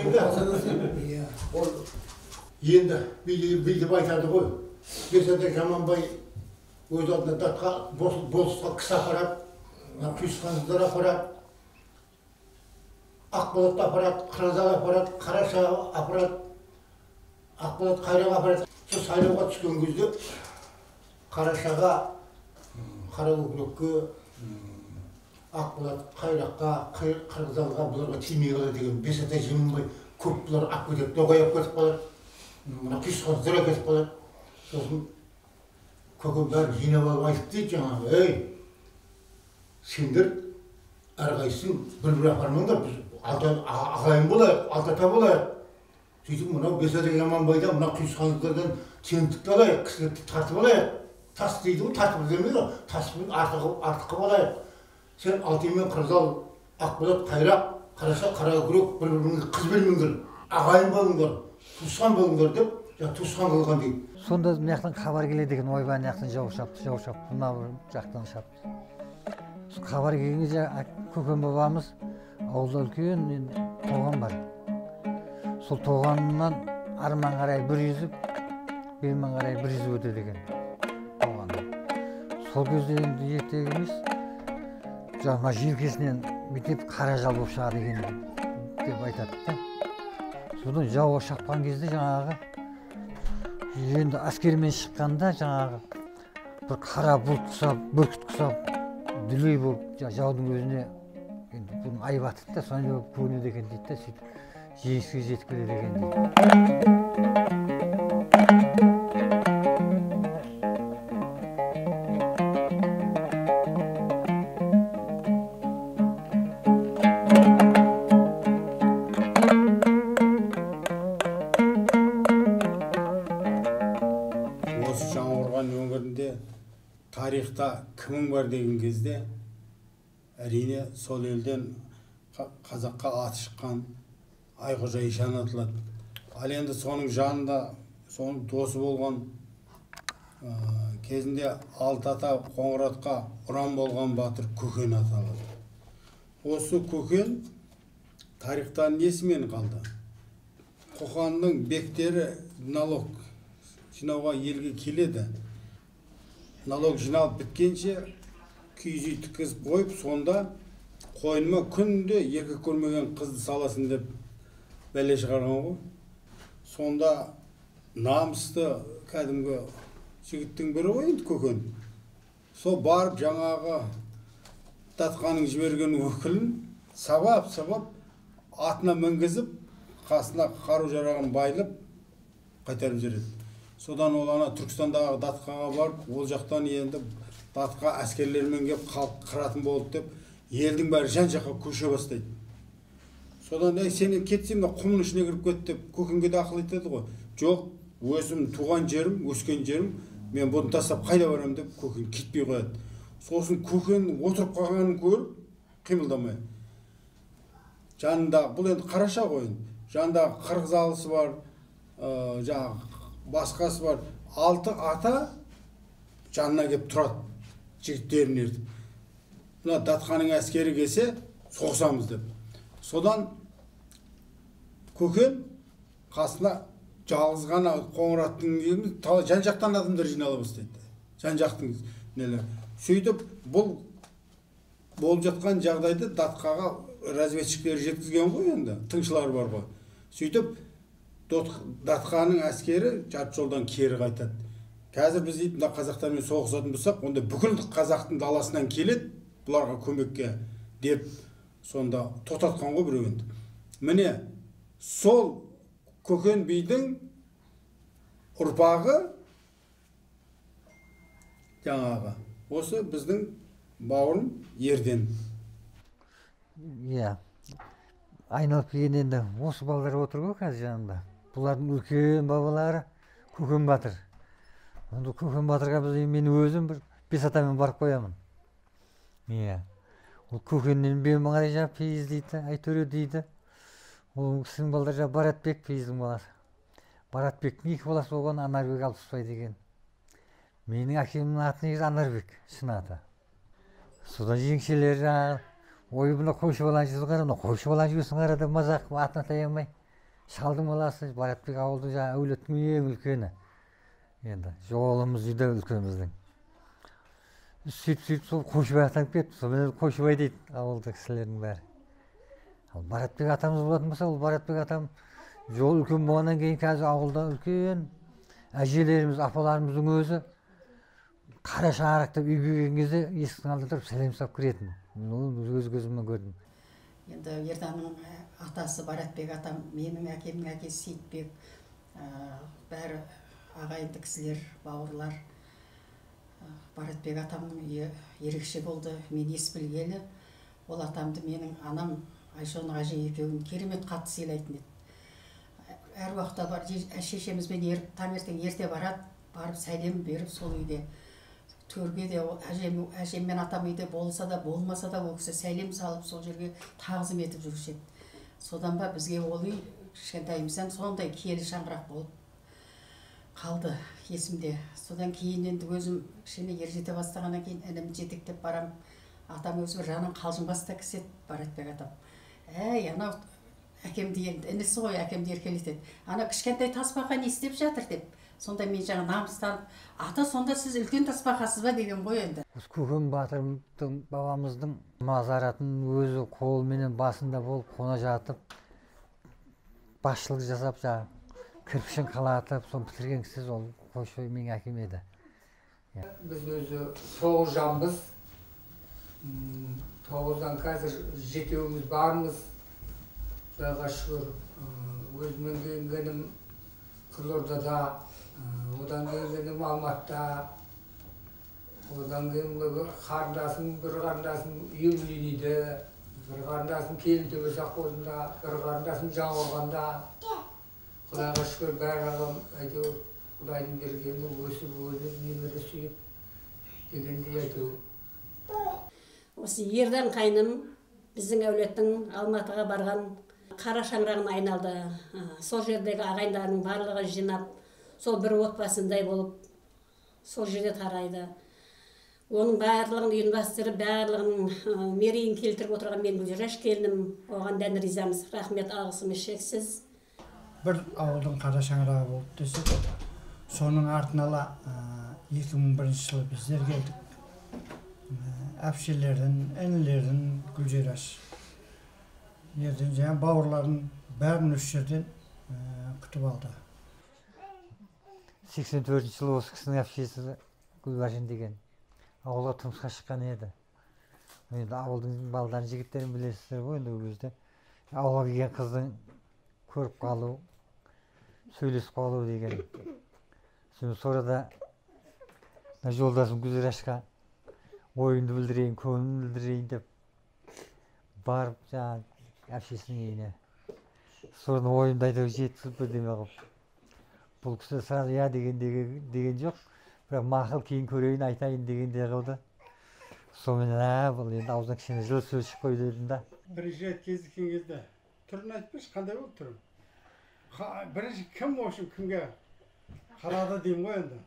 енді ол енді бүйтіп айтады ғой. Бесаде Жаманбай өз алдына датқа болысқа кісі апарады, Құйысқандар апарады, Ақболат апарады, Қыразал апарады, Қараша апарады, Ақболат Қайрақ апарады. Сол сайлауға түскен кезде Қарашаға, Қаракөкірекке, Ақболат Қайраққа, Қырғызалға бұларға тимей қалады деген Бесаде Жаманбай көп бұлар ап кетеді, доғайып кетіп қалады. Мына Құйысқандар кетіп қалады. Сосын көкем бәрі жинап алып айтып дейді жаңағы, ей, сендер әрқайсың бір-бір апармаңдар, біз ағайын болайық, алтата болайық. Сөйтіп мынау Бесаде Жаманбайдан, мына Құйысқандардан теңдікті алайық, кісілікті тартып алайық. Тас дейді ғой, тартып демейді, таспен артыққа болайық. Сен Алтаймен Қырғызал, Ақболат Қайрақ, Қараша, Қаракөкірек бір-біріңізге қыз бермеңдер, ағайын болыңдар, туысқан болыңдар деп, туысқан қылған дейді. Сонда мынаяқтан хабар келеді екен, ойбай мынаяқтан жау шапты, мына жақтан шапты. Хабар келгенде көкем бабамыз ауылда үлкен тоған бар. Сол тоғаннан арман қарай бір yüзіп, бермен қарай бір yüзіп өтеді екен тоғаннан. Сол кезде енді ертегіміз жаңа желкесінен бүйтіп қара жал болып шығады екен деп айтады да. Содан жауға шапқан кезде жаңағы енді әскермен шыққанда жаңағы бір қара бұлт құсап, бүркіт құсап, дүлей болып жаудың өзіне енді бұны айып атады да, сондай болып көрінеді екен дейді да, сөйтіп жеңіске жетіп келеді екен дейді. Тарихта кімің бар деген кезде әрине сол елден қазаққа аты шыққан Айқожа Ишан атылады. Ал енді соның жанында соның досы болған кезінде Алтата Қоңыратқа ұран болған батыр Көкен аталады. Осы Көкен тарихтан несімен қалды? Қоқанның бектері налог жинауға елге келеді. Налог жиналып біткенше киіз үй тіккізіп қойып, сонда қойныма күнде еркек көрмеген қызды саласын деп бәле шығарған ғой. Сонда намысты кәдімгі жігіттің бірі ғой енді Көкен. Сол барып жаңағы датқаның жіберген өкілін сабап атына мінгізіп, қасына қару жарағын байлып қайтарып жібереді. Содан ол ана Түркістандағы датқаға барып, ол жақтан енді датқа әскерлермен кеп халық қыратын болды деп, елдің бәрі жан-жаққа көше бастайды. Содан сен кетсем, құмның ішіне кіріп кет деп Көкенге де ақыл айтады ғой. Жоқ, өзім туған жерім, өскен жерім, мен бұны тастап қайда барамын деп Көкен кетпей қояды. Сосын Көкен отырып қалғанын көріп, қимылдамай. Жанында, бұл енді Қараша ғой, жанында Қырғызалысы бар, жаңағы басқасы бар, 6 ата жанына кеп тұрады, жігіттерін ертіп. Мына датқаның әскері келсе, соғысамыз деп. Содан Көкен қасына жалғыз ғана Қоңыраттың жан-жақтан адамдар жинала бастайды. Жан-жақтың нелер. Сөйтіп, бұл болып жатқан жағдайды датқаға разведчиктер жеткізген ғой енді, тыңшылар бар ғой. Сөйтіп, датқаның әскері жарты жолдан кері қайтады. Қазір біз дейді, қазақтармен соғысатын болсақ, онда бүкіл қазақтың даласынан келеді, бұларға көмекке деп сонда тоқтатқан ғой біреуінді. Міне, сол Көкен бидің ұрпағы жаңағы осы біздің бауырым Ерден. Иә, айналып келген енді осы балалар отыр ғой қазір жанында. Бұлардың үлкен бабалары Көкен батыр. Онда Көкен батырға мен өзім бір 5 атамен барып қоямын. Иә. Ол Көкеннен бен маңарай жаңа пейіз дейді, Айтөре дейді. Ол кісінің балдар жаңа Баратбек пейіздің баласы. Баратбектің 2 баласы болған Анарбек Алпысбай деген. Менің әкемнің аты негізі Анарбек, шын аты. Содан жеңшелер жаңағы, ой бұна қойшы баланы жүрсің қара, қойшы баланы жүрсің қара деп мазақ атын атай алмай. шалдың баласы Баратбек ауылдың жаңағы әулеттің ең үлкені. Енді жолымыз үйде үлкен біздің. Сөйтіп сол Қойшыбай атанып кетті. Сонымен Қойшыбай дейді ауылдық кісілердің бәрі. Ал Баратбек атамыз болатын болса, ол Баратбек атам жол үлкен болғаннан кейін қазір ауылда үлкен әжелеріміз, апаларымыздың өзі қара шаңырақтап үйге келген кезде есіктің алдында тұрып сәлем салып кіретін. Мен оны өз көзіммен көрдім. Енді Ерданның атасы Баратбек атам, менің әкемнің әкесі Сейітбек, бәрі ағайынды кісілер, бауырлар. Баратбек атамның үйі ерекше болды. Мен ес білгелі, ол атамды менің анам Айшон Ғажи екеуін керемет қатты сыйлайтын еді. Әр уақытта бар, шешемізбен таңертең ерте барады, барып сәлем беріп сол үйде. Төрге де әжем мен атам үйде болса да болмаса да ол кісі сәлем салып сол жерге тағзым етіп жүруші еді. Содан ба бізге ол үй кішкентайымыздан сондай киелі шаңырақ болып қалды есімде. Содан кейін енді өзім кішкене ержете бастағаннан кейін інімді жетектеп барам. Атам өзі бір жағынан қалжыңбас та кісі еді Баратбек атам. Анау әкемді енді інісі ғой, әкемді еркелетеді. Ана кішкентай тасбақа не істеп жатыр деп. Сонда мен жаңа намыстанып, ата сонда сіз үлкен тасбақасыз ба деген ғой енді. Көкен батырдың бабамыздың мазаратын өзі қолменен басында болып қона жатып, басшылық жасап, кірпішін қалатып, соны бітірген кісі ол Қойшыбай менің әкем еді. Біз өзі 9 жанбыз. 9-дан қазір 7-еуміз бармыз. Құдайға шүкір. Өзімнен келгенім Қызылордада, одан келгенім Алматыда, одан кейін бір қарындасым Юбилейде, бір қарындасым Келінтөбе совхозында, бір қарындасым Жаңақорғанда. Құдайға шүкір барлығым әйтеуір Құдайдың бергені өсіп немере сүйіп дегендей әйтеуір. Осы Ердан қайным біздің әулеттің Алматыға барған қара шаңырағына айналды. Сол жердегі ағайындардың барлығы жинап, сол бір отбасындай болып, сол жерде тарайды. Оның барлығын ұйымдастырып, барлығының мерейін келтіріп отырған мен Гүлжараш келінім, оған дән ризамыз. Рахмет, алғысымыз шексіз. Бір ауылдың қара шаңырағы болып десек, соның артын ала 2001 жылы біздер келдік. Әпшелердің, інілердің Гүлжараш, ерден жаңа бауырларын бәрін осы жерден күтіп алды. 84 жылы осы кісінің әпшесі Гүлбаршын деген ауылға тұрмысқа шыққан еді. Енді ауылдың балдарын, жігіттерін білесіздер ғой, енді ол кезде ауылға келген қыздың көріп қалу, сөйлесіп қалу деген. Сонда жолдасым Гүлжарашқа ойымды білдірейін, көңілімді білдірейін деп барып жаңағы әпшесінің үйіне. Соны ойымды айтып жеткізіп бірдеме қылып. Бұл кісі сразу деген жоқ, бірақ мақұл кейін көрейін айтайын дегенде қылды. Сонымен бұл енді аузынан кішкене жылы сөз шығып қойды дедім да. Бірінші рет кездескен кезде түрін айтпашы, қандай болды түрін? Бірінші кім үшін кімге қарады деймін ғой енді.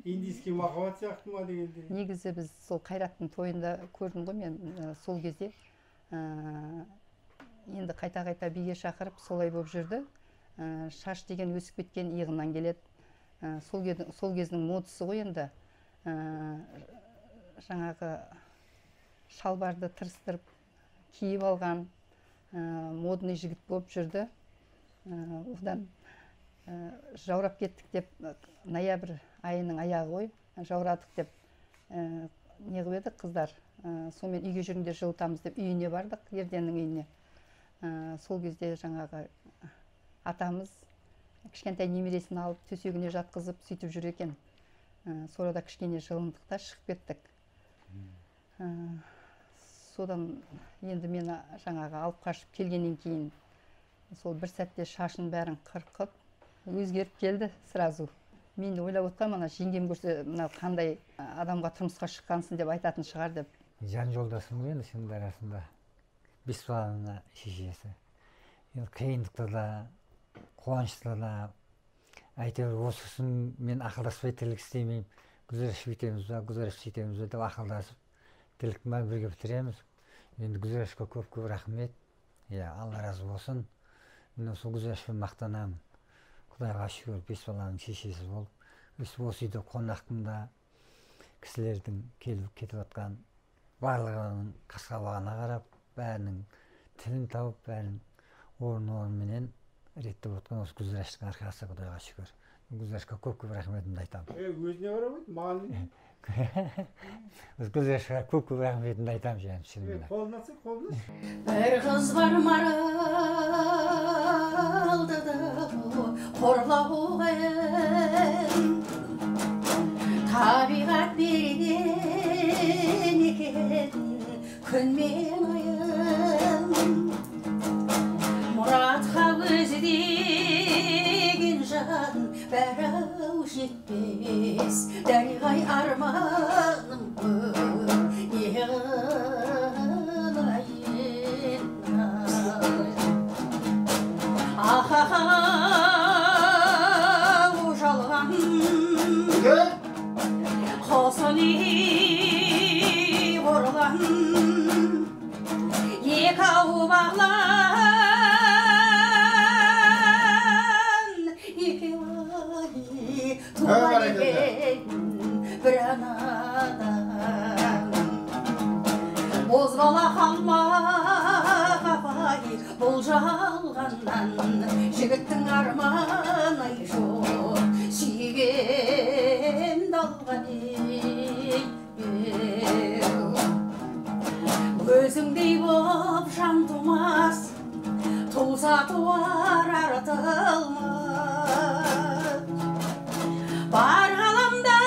Индийский махаббат сияқты ма дегенде. Негізі біз сол Қайраттың тойында көрдім ғой мен сол кезде. Енді қайта-қайта биге шақырып солай болып жүрді. Шаш деген өсіп кеткен иығынан келеді. Сол кездің модысы ғой енді. Жаңағы шалбарды тырыстырып киіп алған модный жігіт болып жүрді. Одан жаурап кеттік деп, ноябрь айының аяғы ғой, жаурадық деп неғып едік қыздар. Сонымен үйге жүріңдер жылытамыз деп үйіне бардық, Ерденнің үйіне. Сол кезде жаңағы атамыз кішкентай немересін алып төсегіне жатқызып сөйтіп жүр екен. Сонда кішкене жылындық та шығып кеттік. Содан енді мені жаңағы алып қашып келгеннен кейін сол бір сәтте шашын бәрін қырқып өзгеріп келді сразу. Мен ойлап отқан, мына жеңгем көрсе, мына қандай адамға тұрмысқа шыққансың деп айтатын шығар деп. Жан жолдасым енді шынында арасында. Бес баланың шешесі. Қиындықта да, қуанышта да, әйтеуір осы үшін мен ақылдаспай тірлік істемеймін. Гүлжараш бүйтеміз ба, Гүлжараш сөйтеміз ба деп ақылдасып, тірліктің бірге бітіреміз. Енді Гүлжарашқа көп-көп рахмет. Алла разы болсын. мен осы гүлзаршпен мақтанамын. Құдайға шүкір 5 баланың шешесі болып, осы үйде қонақтың да кісілердің келіп кетіп жатқан барлығының қас-қабағына қарап, бәрінің тілін тауып, бәрінің орын-орнымен реттеп отқан осы гүлзарштың арқасы, Құдайға шүкір. Гүлзаршқа көп-көп рахметімді айтамын. Өзіне қарамайды, маған Осы гүлзаршқа көп-көп рахметімді айтамын жаңағы шынымен. қолын атса, қолын ат. Бір қыз бар маралдыды қорлауға табиғат берген екен күн мен айын мұратқа көздеген жан бәрі жетпес дәлғай арманым көп еғылайын ахау жалған қосыли орған екау бағлан екеуі туған екен бір анадан бозбала қалмақ апай бұл жалғаннан жігіттің арманы жоқ сүйгенді алған өзіңдей боп жан тумас туса туар артылмас бар ғаламда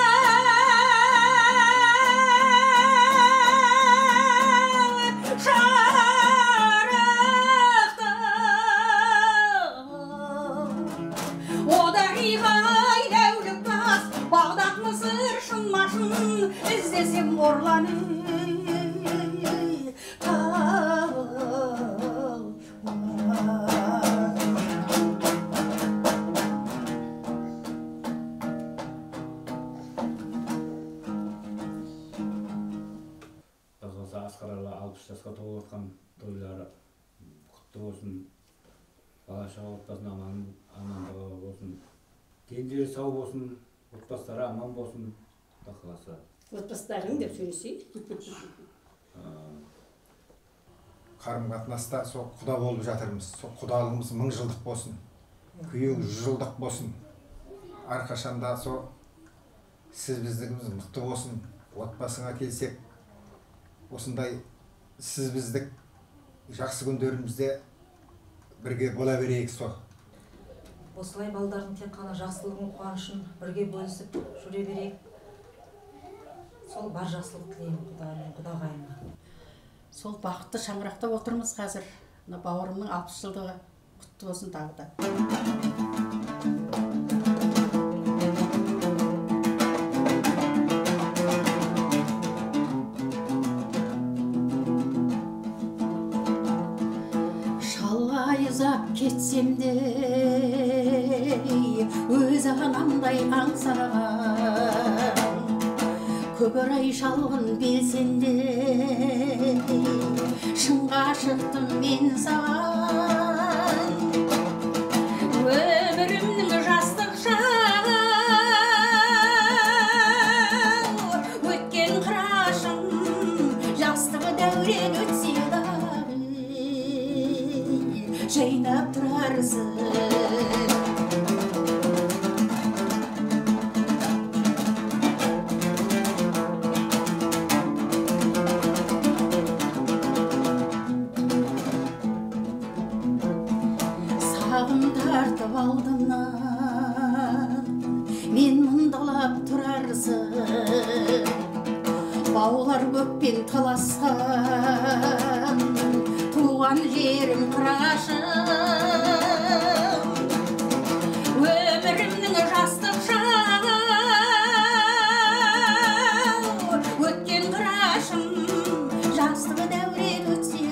жарықты одариғай дәулік тас бағдат мысыр шын-машын іздесем орланы Асқаралы 60 жасқа толып отқан тойлары құтты болсын, бала-шаға отбасына амандығы болсын, кенжері сау болсын, отбастары аман болсын, Құдай қаласа. Отбастарың деп сөйлесей. Қарым-қатынаста сол құда болып жатырмыз. Сол құдалығымыз 1000 жылдық болсын, күйеу 100 жылдық болсын. Әрқашанда сол сіз біздігіміз мықты болсын. Отбасыңа келсек, осындай сіз біздік жақсы күндерімізде бірге бола берейік сол. Осылай балдардың тек қана жақсылығын, қуанышын бірге бөлісіп жүре берейік. Сол бар жақсылық тілеймін құдағайыма. Сол бақытты шаңырақта отырмыз қазір. Бауырымның 60 жылдығы құтты болсын тағы да. Кетсем де өз анамдай аңсаған көкорай шалғын белсен де шынға шықтым мен саған өмірімнің жастық шағы өткен қырашым жастығы дәурен өтсе жайнап тұрарсың сағым тартып алдымнан мен мұндалап тұрарсың баулар көппен таласқан туған жерім қырашым өмірімнің жастық шағы өткен қырашым жастығы дәурен өтсе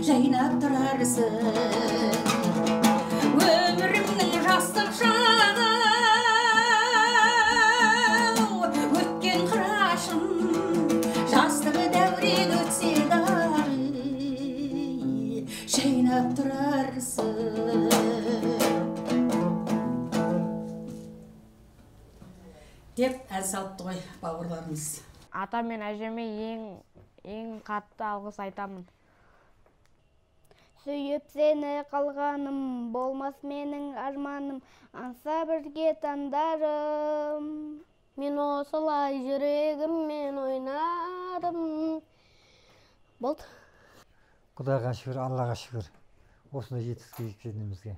жайнап тұрарсың өмірімнің жастық шағы өткен қырашым жастығы дәурен өтсе жайнап деп ән салыпты ғой бауырларымыз. Ата мен әжеме ең қатты алғыс айтамын. Сүйіп сені қалғаным, болмас менің арманым, аңса бірге таңдарым. Мен осылай жүрегіммен ойнадым. Болды. Құдайға шүкір, Аллаға шүкір. Осындай жетістікке жеткенімізге.